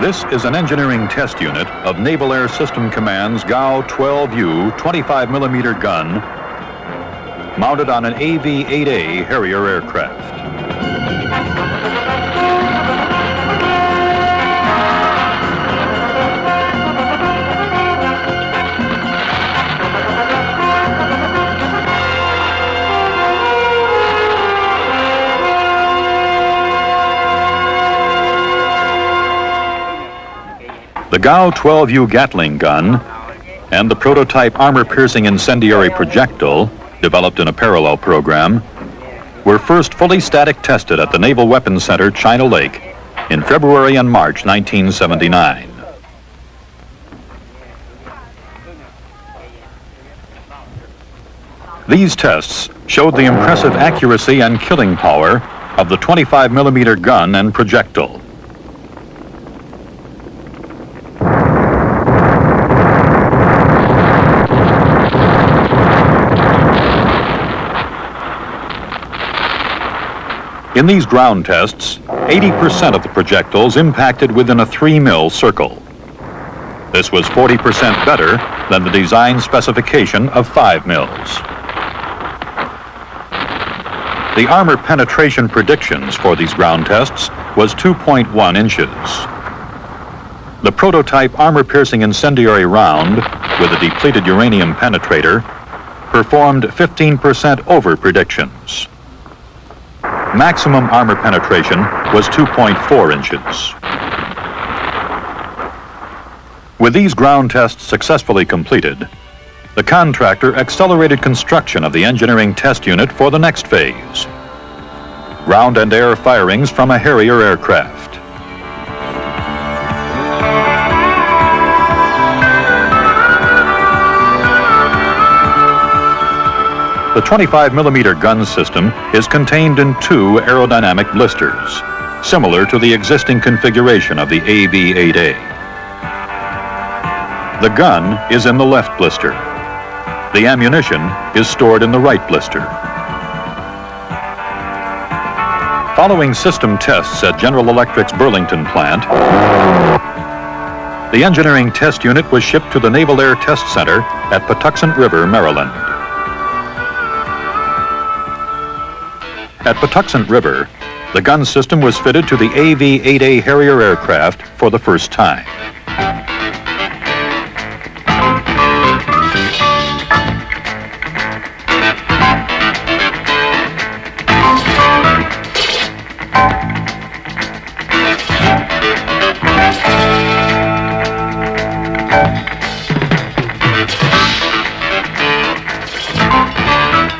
This is an engineering test unit of Naval Air System Command's GAU 12U 25mm gun mounted on an AV-8A Harrier aircraft. The GAU 12U Gatling gun and the prototype armor-piercing incendiary projectile, developed in a parallel program, were first fully static tested at the Naval Weapons Center, China Lake, in February and March 1979. These tests showed the impressive accuracy and killing power of the 25mm gun and projectile. In these ground tests, 80% of the projectiles impacted within a 3 mil circle. This was 40% better than the design specification of 5 mils. The armor penetration predictions for these ground tests was 2.1 inches. The prototype armor-piercing incendiary round with a depleted uranium penetrator performed 15% over predictions. Maximum armor penetration was 2.4 inches. With these ground tests successfully completed, the contractor accelerated construction of the engineering test unit for the next phase: ground and air firings from a Harrier aircraft. The 25mm gun system is contained in 2 aerodynamic blisters, similar to the existing configuration of the AV-8A. The gun is in the left blister. The ammunition is stored in the right blister. Following system tests at General Electric's Burlington plant, the engineering test unit was shipped to the Naval Air Test Center at Patuxent River, Maryland. At Patuxent River, the gun system was fitted to the AV-8A Harrier aircraft for the first time.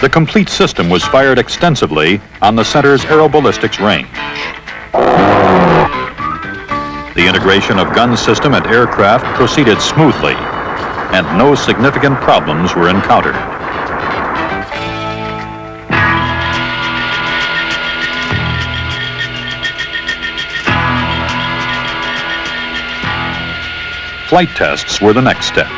The complete system was fired extensively on the center's aeroballistics range. The integration of gun system and aircraft proceeded smoothly, and no significant problems were encountered. Flight tests were the next step.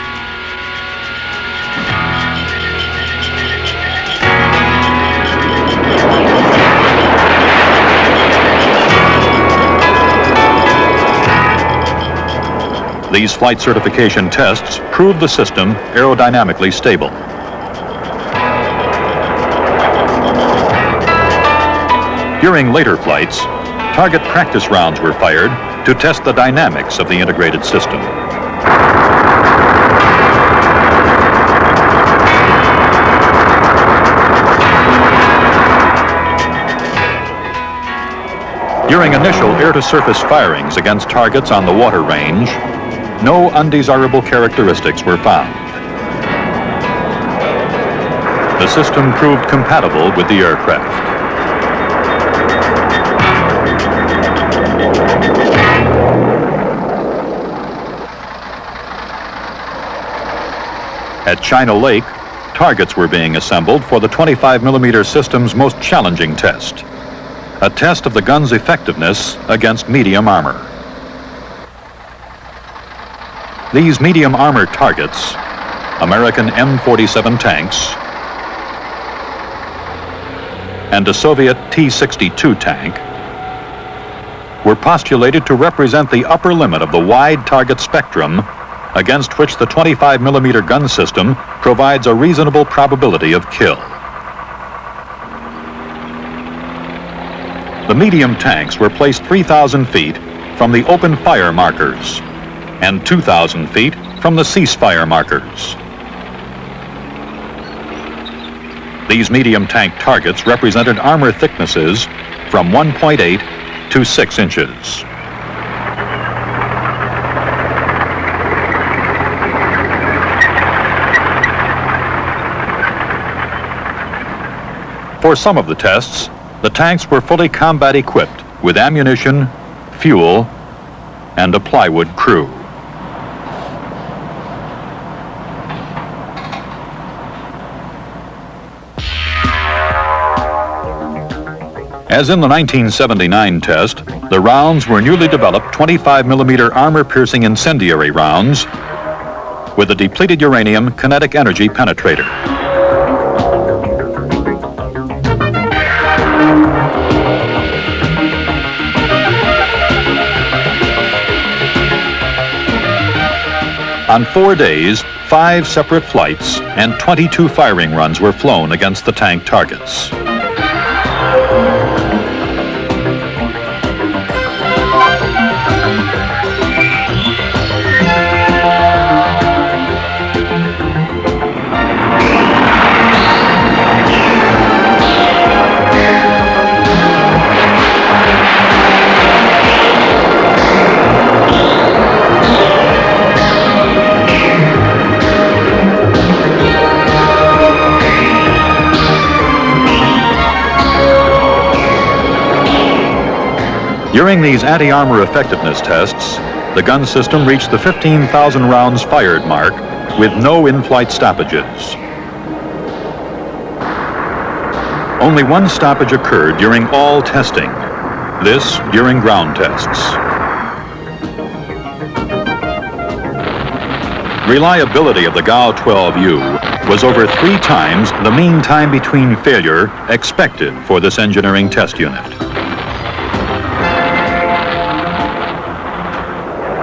These flight certification tests proved the system aerodynamically stable. During later flights, target practice rounds were fired to test the dynamics of the integrated system. During initial air-to-surface firings against targets on the water range, no undesirable characteristics were found. The system proved compatible with the aircraft. At China Lake, targets were being assembled for the 25mm system's most challenging test, a test of the gun's effectiveness against medium armor. These medium armor targets, American M47 tanks and a Soviet T-62 tank, were postulated to represent the upper limit of the wide target spectrum against which the 25mm gun system provides a reasonable probability of kill. The medium tanks were placed 3,000 feet from the open fire markers and 2,000 feet from the ceasefire markers. These medium tank targets represented armor thicknesses from 1.8 to 6 inches. For some of the tests, the tanks were fully combat equipped with ammunition, fuel, and a plywood crew. As in the 1979 test, the rounds were newly developed 25mm armor-piercing incendiary rounds with a depleted uranium kinetic energy penetrator. On 4 days, 5 separate flights and 22 firing runs were flown against the tank targets. During these anti-armor effectiveness tests, the gun system reached the 15,000 rounds fired mark with no in-flight stoppages. Only one stoppage occurred during all testing, this during ground tests. Reliability of the GAU-12U was over 3 times the mean time between failure expected for this engineering test unit.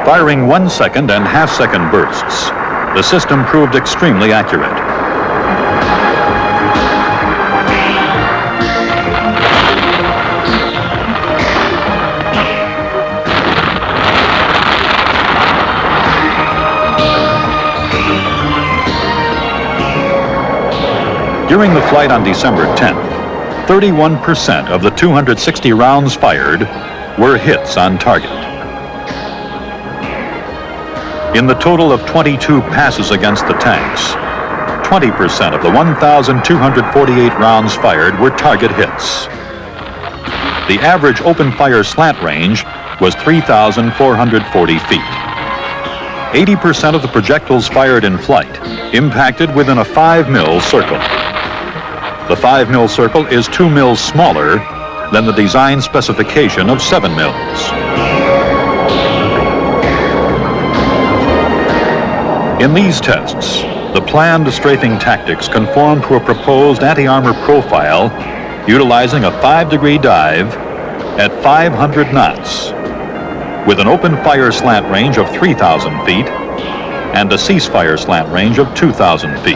Firing 1 second and half-second bursts, the system proved extremely accurate. During the flight on December 10th, 31% of the 260 rounds fired were hits on target. In the total of 22 passes against the tanks, 20% of the 1,248 rounds fired were target hits. The average open fire slant range was 3,440 feet. 80% of the projectiles fired in flight impacted within a 5 mil circle. The 5 mil circle is 2 mils smaller than the design specification of 7 mils. In these tests, the planned strafing tactics conform to a proposed anti-armor profile utilizing a 5-degree dive at 500 knots with an open fire slant range of 3,000 feet and a ceasefire slant range of 2,000 feet.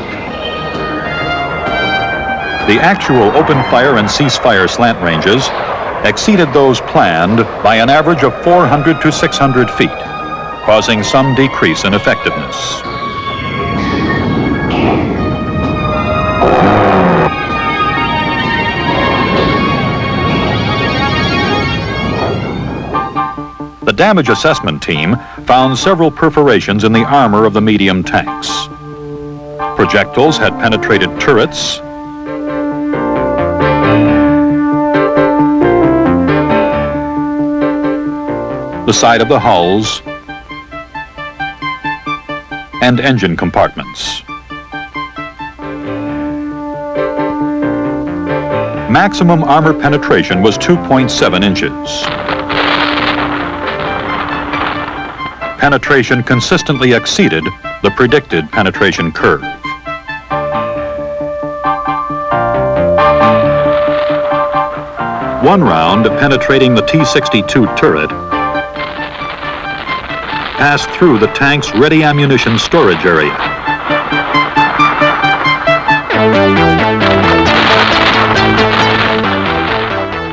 The actual open fire and ceasefire slant ranges exceeded those planned by an average of 400 to 600 feet, causing some decrease in effectiveness. The damage assessment team found several perforations in the armor of the medium tanks. Projectiles had penetrated turrets, the side of the hulls, and engine compartments. Maximum armor penetration was 2.7 inches. Penetration consistently exceeded the predicted penetration curve. One round, penetrating the T-62 turret, passed through the tank's ready ammunition storage area.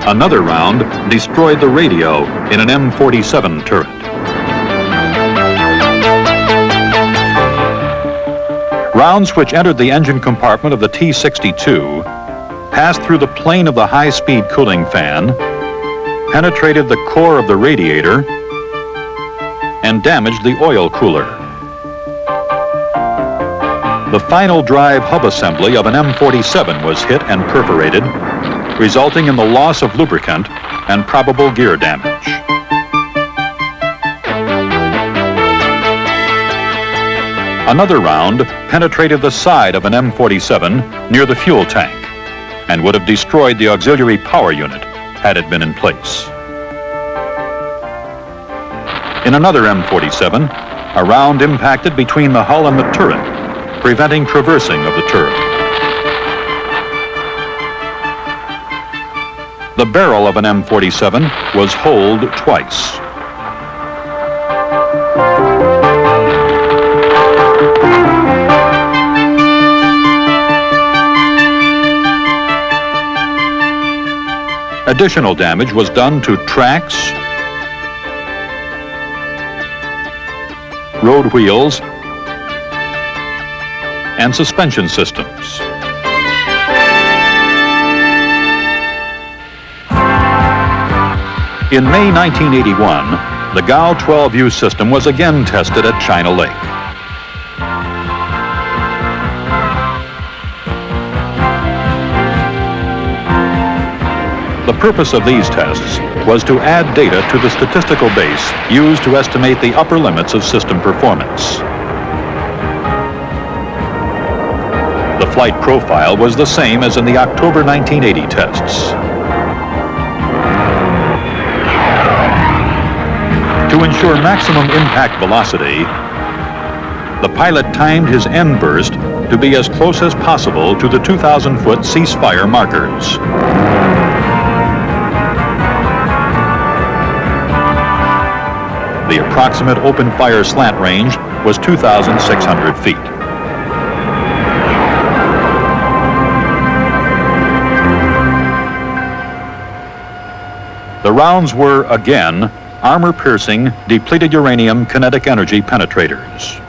Another round destroyed the radio in an M47 turret. Rounds which entered the engine compartment of the T-62 passed through the plane of the high-speed cooling fan, penetrated the core of the radiator, and damaged the oil cooler. The final drive hub assembly of an M47 was hit and perforated, resulting in the loss of lubricant and probable gear damage. Another round penetrated the side of an M47 near the fuel tank and would have destroyed the auxiliary power unit had it been in place. In another M47, a round impacted between the hull and the turret, preventing traversing of the turret. The barrel of an M47 was holed twice. Additional damage was done to tracks, road wheels, and suspension systems. In May 1981, the GAU 12U system was again tested at China Lake. The purpose of these tests was to add data to the statistical base used to estimate the upper limits of system performance. The flight profile was the same as in the October 1980 tests. To ensure maximum impact velocity, the pilot timed his end burst to be as close as possible to the 2,000-foot ceasefire markers. The approximate open fire slant range was 2,600 feet. The rounds were, again, armor-piercing, depleted uranium kinetic energy penetrators.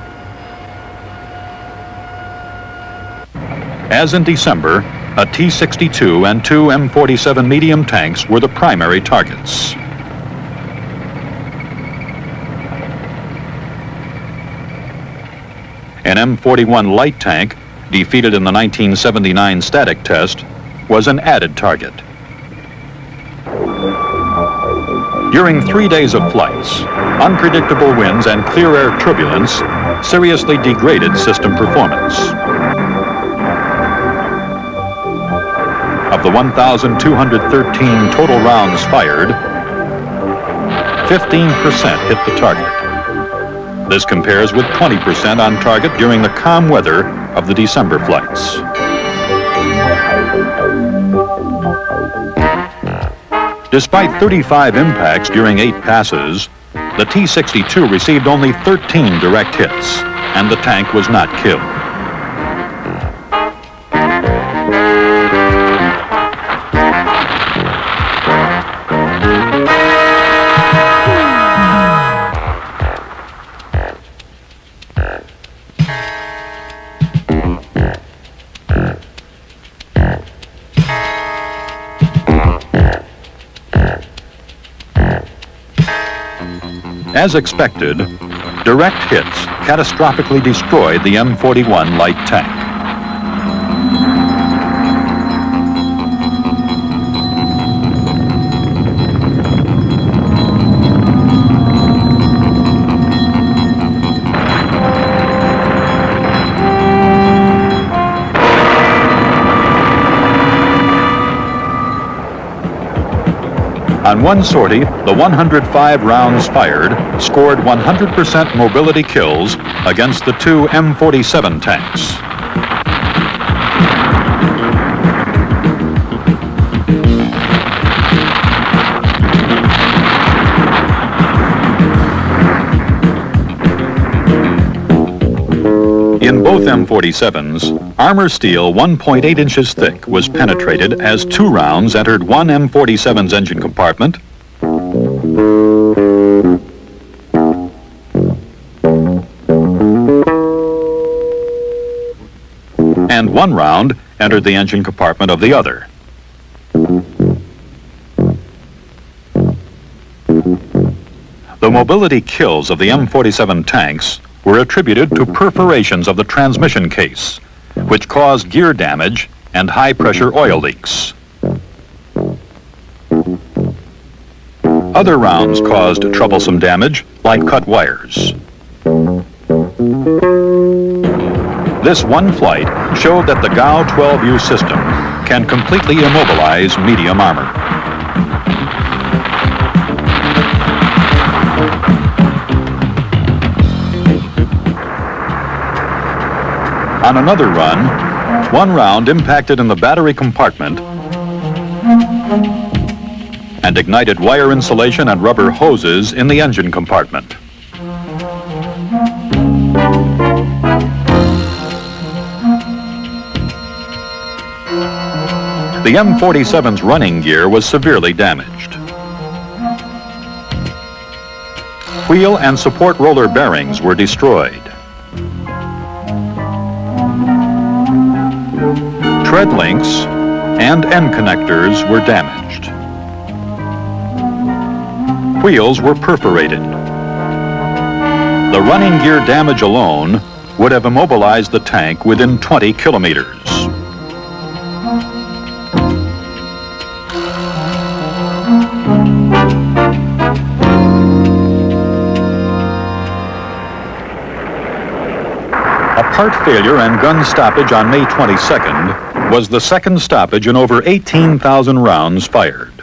As in December, a T-62 and two M47 medium tanks were the primary targets. An M41 light tank, defeated in the 1979 static test, was an added target. During 3 days of flights, unpredictable winds and clear air turbulence seriously degraded system performance. Of the 1,213 total rounds fired, 15% hit the target. This compares with 20% on target during the calm weather of the December flights. Despite 35 impacts during 8 passes, the T-62 received only 13 direct hits, and the tank was not killed. As expected, direct hits catastrophically destroyed the M41 light tank. On one sortie, the 105 rounds fired scored 100% mobility kills against the two M47 tanks. In both M47s, armor steel 1.8 inches thick was penetrated as 2 rounds entered one M47's engine compartment and 1 round entered the engine compartment of the other. The mobility kills of the M47 tanks were attributed to perforations of the transmission case, which caused gear damage and high-pressure oil leaks. Other rounds caused troublesome damage, like cut wires. This one flight showed that the GAU 12U system can completely immobilize medium armor. On another run, 1 round impacted in the battery compartment and ignited wire insulation and rubber hoses in the engine compartment. The M47's running gear was severely damaged. Wheel and support roller bearings were destroyed. Tread links and end connectors were damaged. Wheels were perforated. The running gear damage alone would have immobilized the tank within 20 kilometers. A part failure and gun stoppage on May 22nd was the second stoppage in over 18,000 rounds fired.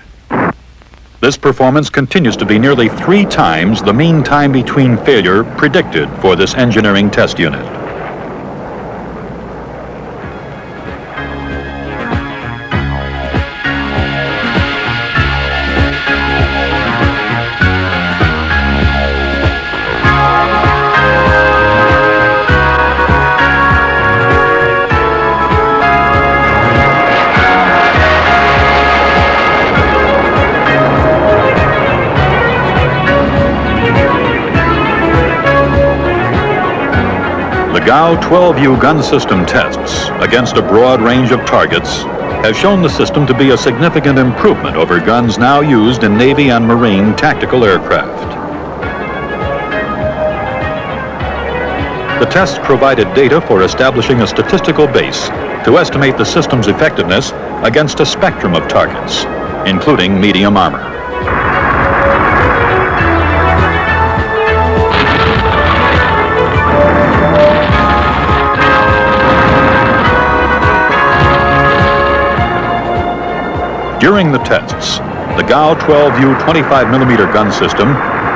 This performance continues to be nearly 3 times the mean time between failure predicted for this engineering test unit. The GAU 12U gun system tests against a broad range of targets have shown the system to be a significant improvement over guns now used in Navy and Marine tactical aircraft. The tests provided data for establishing a statistical base to estimate the system's effectiveness against a spectrum of targets, including medium armor. During the tests, the GAU 12U 25mm gun system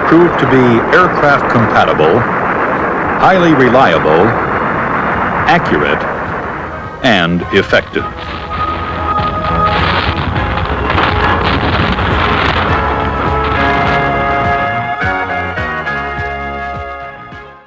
proved to be aircraft compatible, highly reliable, accurate, and effective.